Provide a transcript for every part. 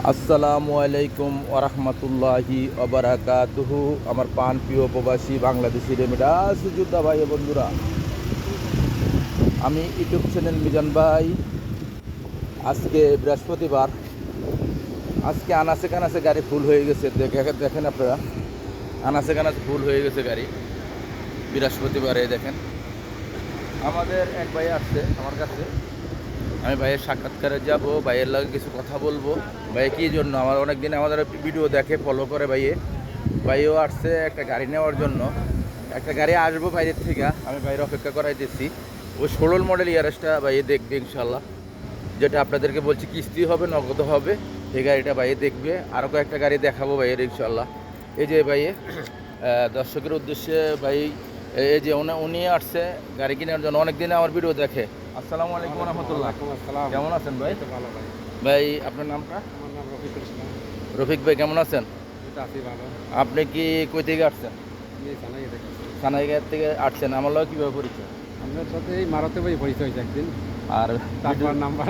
আসসালামু আলাইকুম ওরহমতুল্লাহি ওবারাকাতুহু। আমার প্রাণ প্রিয় প্রবাসী বাংলাদেশি রেমিডাস যোদ্ধা ভাই ও বন্ধুরা, আমি ইউটিউব চ্যানেল মিজান ভাই। আজকে বৃহস্পতিবার, আজকে আনাচে কানাচে গাড়ি ফুল হয়ে গেছে। দেখেন আপনারা, আনাচে কানাচে ফুল হয়ে গেছে গাড়ি বৃহস্পতিবারে। দেখেন আমাদের এক ভাই আসছে আমার কাছে, আমি ভাইয়ের সাক্ষাৎকারে যাব, ভাইয়ের লাগে কিছু কথা বলবো। ভাই কী জন্য, আমার অনেক দিন আমাদের ভিডিও দেখে, ফলো করে ভাইও আসছে একটা গাড়ি নেওয়ার জন্য। একটা গাড়ি আসবো বাইরের থেকে, আমি বাইরে অপেক্ষা করাইতেছি। ওই 16 মডেল ইয়ারেসটা ভাইয়ে দেখবে ইনশাল্লাহ, যেটা আপনাদেরকে বলছি কিস্তি হবে নগদ হবে, এই গাড়িটা ভাইয়ে দেখবে। আরও কয়েকটা গাড়ি দেখাবো ভাইয়ের ইনশাল্লাহ। এই যে ভাইয়ে দর্শকের উদ্দেশ্যে ভাই, এই যে উনি আসছে গাড়ি কেনার জন্য, অনেক দিনে আমার ভিডিও দেখে। আসসালামু আলাইকুম রহমতুল্লাহ, কেমন আছেন ভাই? ভালো ভাই। ভাই আপনার নামটা? আমার নাম রফিকুল ইসলাম। রফিক ভাই কেমন আছেন? আছি ভালো। আপনি কি কই থেকে আসছেন? এই সানাই দেখেছি। সানাইঘাট থেকে আসছেন, আমার লোক কীভাবে পরিচয়? আপনার সাথে এই মারাতে ভাই পরিচয় হয়েছে একদিন। আর তারপর নাম্বার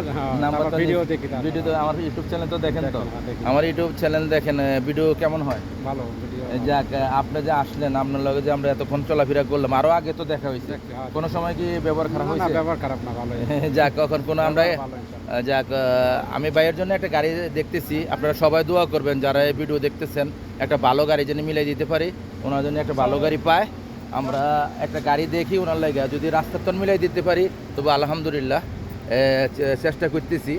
ভিডিও দেখি। ভিডিও তো আমার ইউটিউব চ্যানেল তো দেখেন তো? দেখি। আমার ইউটিউব চ্যানেল দেখেন, ভিডিও কেমন হয়? ভালো ভিডিও। যাক, আপনি যে আসলেন, আপনার লগে যে আমরা এতক্ষণ চলাফেরা করলাম, আরও আগে তো দেখা হয়েছে, কোনো সময় কি ব্যবহার খারাপ না, হয়েছে? ব্যবহার খারাপ না, ভালো। যাক, কখন কোনো আমরা ভালো ইনশাআল্লাহ। যাক, আমি ভাইয়ের জন্য একটা গাড়ি দেখতেছি। আপনারা সবাই দোয়া করবেন যারা এই ভিডিও দেখতেছেন, একটা ভালো গাড়ি যেন মিলাই দিতে পারি, ওনার জন্য একটা ভালো গাড়ি পায়। আমরা একটা গাড়ি দেখি ওনার লাগে, যদি রাস্তার তন মিলাই দিতে পারি তবে আলহামদুলিল্লাহ, চেষ্টা করতেছি।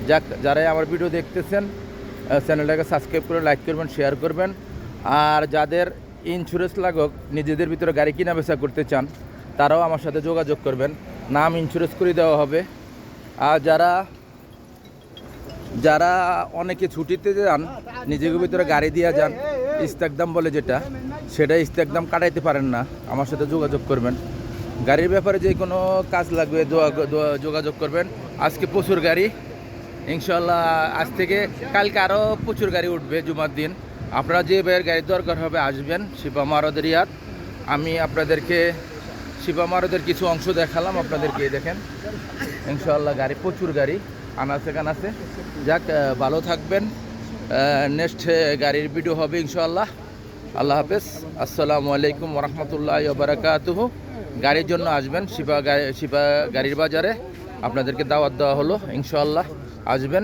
যাক, যারাই আমার ভিডিও দেখতেছেন চ্যানেলটাকে সাবস্ক্রাইব করে লাইক করবেন, শেয়ার করবেন। আর যাদের ইন্স্যুরেন্স লাগুক, নিজেদের ভিতরে গাড়ি কিনা বেচা করতে চান, তারাও আমার সাথে যোগাযোগ করবেন, নাম ইন্স্যুরেন্স করে দেওয়া হবে। আর যারা অনেকে ছুটিতে যান, নিজের ভিতরে গাড়ি দিয়ে যান, ইস্তেকদাম বলে যেটা, সেটা ইস্তেকদাম কাটাইতে পারেন না, আমার সাথে যোগাযোগ করবেন। গাড়ির ব্যাপারে যে কোনো কাজ লাগবে যোগাযোগ করবেন। আজকে প্রচুর গাড়ি ইনশাল্লাহ, আজ থেকে কালকে আরও প্রচুর গাড়ি উঠবে জুমার দিন। আপনারা যে ভাইয়ের গাড়ি দরকার হবে আসবেন শিবা মারদের ইয়াদ। আমি আপনাদেরকে শিবা মারদের কিছু অংশ দেখালাম আপনাদেরকে, দেখেন ইনশাল্লাহ গাড়ি প্রচুর গাড়ি আনাচে কানাচে। যাক, ভালো থাকবেন, নেক্সট গাড়ির ভিডিও হবে ইনশাল্লাহ। আল্লাহ হাফেজ, আসসালামু আলাইকুম ওরহমতুল্লাহি ওবারাকাতুহু। গাড়ির জন্য আসবেন শিবা গাড়ির বাজারে, আপনাদেরকে দাওয়াত দেওয়া হলো ইনশাল্লাহ, আসবেন।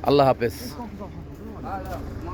আল্লাহ হাফেজ।